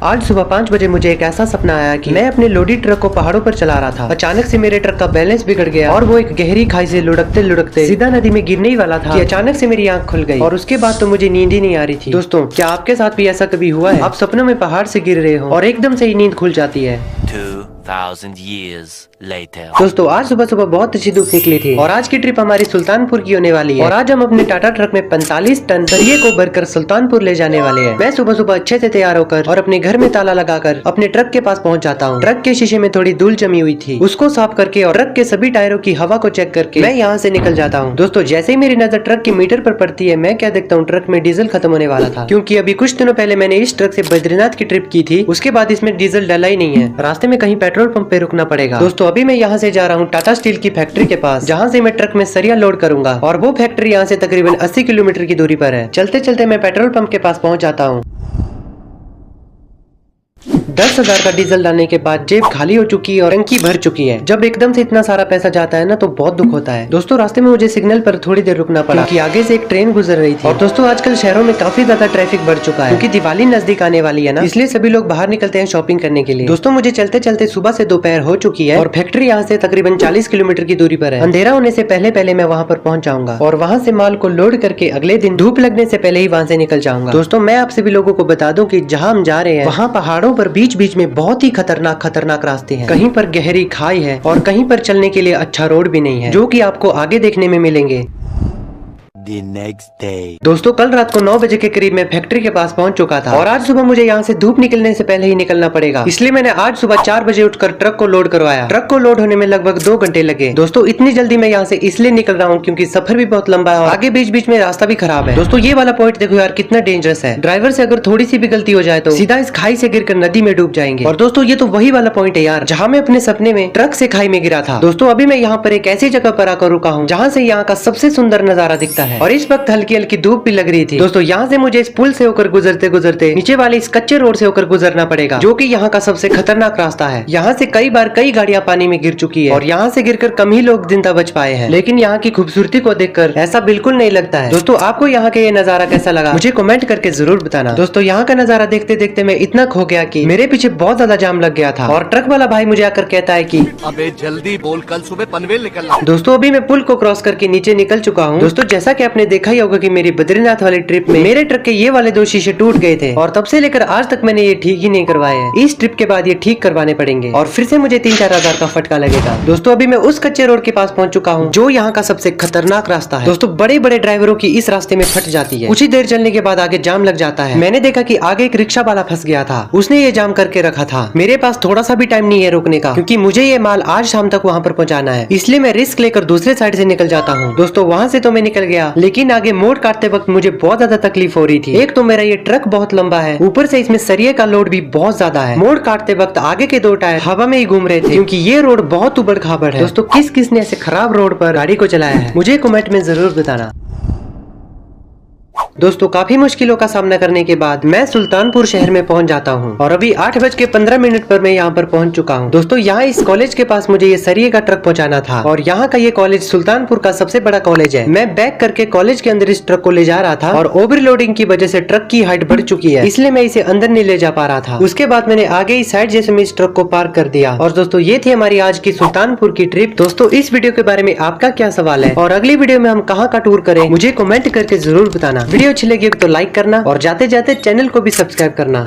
आज सुबह 5 बजे मुझे एक ऐसा सपना आया कि मैं अपने लोडी ट्रक को पहाड़ों पर चला रहा था। अचानक से मेरे ट्रक का बैलेंस बिगड़ गया और वो एक गहरी खाई से लुढ़कते लुढ़कते सीधा नदी में गिरने ही वाला था कि अचानक से मेरी आंख खुल गई और उसके बाद तो मुझे नींद ही नहीं आ रही थी। दोस्तों, क्या आपके साथ भी ऐसा कभी हुआ है? आप सपनों में पहाड़ से गिर रहे हो और एकदम से ही नींद खुल जाती है। 2000 years later. दोस्तों, आज सुबह सुबह बहुत अच्छी धूप निकली थी और आज की ट्रिप हमारी सुल्तानपुर की होने वाली है और आज हम अपने टाटा ट्रक में 45 टन सरिये को भरकर सुल्तानपुर ले जाने वाले हैं। मैं सुबह सुबह अच्छे से तैयार होकर और अपने घर में ताला लगाकर अपने ट्रक के पास पहुंच जाता हूं। ट्रक के शीशे में थोड़ी धूल जमी हुई थी, उसको साफ करके और ट्रक के सभी टायरों की हवा को चेक करके मैं यहाँ से निकल जाता हूँ। दोस्तों, जैसे ही मेरी नजर ट्रक की मीटर पर पड़ती है, मैं क्या देखता हूँ, ट्रक में डीजल खत्म होने वाला था, क्योंकि अभी कुछ दिनों पहले मैंने इस ट्रक से बद्रीनाथ की ट्रिप की थी। उसके बाद इसमें डीजल डला ही नहीं है। रास्ते में कहीं पेट्रोल पंप पे रुकना पड़ेगा। दोस्तों, अभी मैं यहाँ से जा रहा हूँ टाटा स्टील की फैक्ट्री के पास, जहाँ से मैं ट्रक में सरिया लोड करूंगा और वो फैक्ट्री यहाँ से तकरीबन 80 किलोमीटर की दूरी पर है। चलते चलते मैं पेट्रोल पंप के पास पहुँच जाता हूँ। 10,000 का डीजल डालने के बाद जेब खाली हो चुकी है और टंकी भर चुकी है। जब एकदम से इतना सारा पैसा जाता है ना, तो बहुत दुख होता है। दोस्तों, रास्ते में मुझे सिग्नल पर थोड़ी देर रुकना पड़ा क्योंकि आगे से एक ट्रेन गुजर रही थी। और दोस्तों, आजकल शहरों में काफी ज्यादा ट्रैफिक बढ़ चुका है क्योंकि दिवाली नजदीक आने वाली है ना, इसलिए सभी लोग बाहर निकलते हैं शॉपिंग करने के लिए। दोस्तों, मुझे चलते चलते सुबह से दोपहर हो चुकी है और फैक्ट्री यहाँ से तकरीबन 40 किलोमीटर की दूरी पर है। अंधेरा होने से पहले पहले मैं वहाँ पर पहुँच जाऊंगा और वहाँ से माल को लोड करके अगले दिन धूप लगने से पहले ही वहाँ से निकल जाऊंगा। दोस्तों, मैं आप सभी लोगों को बता दूं कि जहाँ हम जा रहे हैं वहाँ पहाड़ों पर बीच बीच में बहुत ही खतरनाक रास्ते हैं। कहीं पर गहरी खाई है और कहीं पर चलने के लिए अच्छा रोड भी नहीं है, जो कि आपको आगे देखने में मिलेंगे। The next day. दोस्तों, कल रात को 9 बजे के करीब मैं फैक्ट्री के पास पहुंच चुका था और आज सुबह मुझे यहाँ से धूप निकलने से पहले ही निकलना पड़ेगा, इसलिए मैंने आज सुबह 4 बजे उठकर ट्रक को लोड करवाया। ट्रक को लोड होने में लगभग 2 घंटे लगे। दोस्तों, इतनी जल्दी मैं यहाँ से इसलिए निकल रहा हूँ क्योंकि सफर भी बहुत लंबा है और आगे बीच बीच में रास्ता भी खराब है। दोस्तों, ये वाला पॉइंट देखो यार, कितना डेंजरस है। ड्राइवर से अगर थोड़ी सी भी गलती हो जाए तो सीधा इस खाई से गिरकर नदी में डूब जाएंगे। और दोस्तों, ये तो वही वाला पॉइंट है यार, जहाँ मैं अपने सपने में ट्रक से खाई में गिरा था। दोस्तों, अभी मैं यहाँ पर एक ऐसी जगह पर आकर रुका हूँ जहाँ से यहाँ का सबसे सुंदर नजारा दिखता है और इस वक्त हल्की हल्की धूप भी लग रही थी। दोस्तों, यहाँ से मुझे इस पुल से होकर गुजरते गुजरते नीचे वाले इस कच्चे रोड से होकर गुजरना पड़ेगा, जो कि यहाँ का सबसे खतरनाक रास्ता है। यहाँ से कई बार कई गाड़ियां पानी में गिर चुकी है और यहाँ से गिरकर कम ही लोग जिंदा बच पाए हैं, लेकिन यहाँ की खूबसूरती को देखकर ऐसा बिल्कुल नहीं लगता है। दोस्तों, आपको यहाँ का ये नजारा कैसा लगा, मुझे कमेंट करके जरूर बताना। दोस्तों, यहाँ का नजारा देखते देखते मैं इतना खो गया कि मेरे पीछे बहुत ज्यादा जाम लग गया था और ट्रक वाला भाई मुझे आकर कहता है कि अबे जल्दी बोल, कल सुबह पनवेल निकलना। दोस्तों, अभी मैं पुल को क्रॉस करके नीचे निकल चुका हूँ। दोस्तों, जैसा कि आपने देखा ही होगा कि मेरी बद्रीनाथ वाली ट्रिप में मेरे ट्रक के ये वाले 2 शीशे टूट गए थे और तब से लेकर आज तक मैंने ये ठीक ही नहीं करवाए हैं। इस ट्रिप के बाद ये ठीक करवाने पड़ेंगे और फिर से मुझे 3-4 हजार का फटका लगेगा। दोस्तों, अभी मैं उस कच्चे रोड के पास पहुंच चुका हूं, जो यहाँ का सबसे खतरनाक रास्ता है। दोस्तों, बड़े बड़े ड्राइवरों की इस रास्ते में फट जाती है। कुछ ही देर चलने के बाद आगे जाम लग जाता है। मैंने देखा कि आगे एक रिक्शा वाला फंस गया था, उसने ये जाम करके रखा था। मेरे पास थोड़ा सा भी टाइम नहीं है रुकने का, क्योंकि मुझे ये माल आज शाम तक वहाँ पर पहुँचाना है, इसलिए मैं रिस्क लेकर दूसरे साइड से निकल जाता हूँ। दोस्तों, वहाँ से तो मैं निकल गया, लेकिन आगे मोड़ काटते वक्त मुझे बहुत ज्यादा तकलीफ हो रही थी। एक तो मेरा ये ट्रक बहुत लंबा है, ऊपर से इसमें सरिये का लोड भी बहुत ज्यादा है। मोड़ काटते वक्त आगे के 2 टायर हवा में ही घूम रहे थे, क्योंकि ये रोड बहुत उबड़ खाबड़ है। दोस्तों, किस किस ने ऐसे खराब रोड पर गाड़ी को चलाया है, मुझे कमेंट में जरूर बताना। दोस्तों, काफी मुश्किलों का सामना करने के बाद मैं सुल्तानपुर शहर में पहुंच जाता हूं और अभी 8:15 पर मैं यहां पर पहुंच चुका हूं। दोस्तों, यहां इस कॉलेज के पास मुझे ये सरिये का ट्रक पहुंचाना था और यहां का ये कॉलेज सुल्तानपुर का सबसे बड़ा कॉलेज है। मैं बैक करके कॉलेज के अंदर इस ट्रक को ले जा रहा था और ओवरलोडिंग की वजह से ट्रक की हाइट बढ़ चुकी है, इसलिए मैं इसे अंदर नहीं ले जा पा रहा था। उसके बाद मैंने आगे इस साइड जैसे में इस ट्रक को पार्क कर दिया। और दोस्तों, ये थी हमारी आज की सुल्तानपुर की ट्रिप। दोस्तों, इस वीडियो के बारे में आपका क्या सवाल है और अगली वीडियो में हम कहाँ का टूर करें, मुझे कमेंट करके जरूर बताना। वीडियो अच्छी लगी तो लाइक करना और जाते जाते चैनल को भी सब्सक्राइब करना।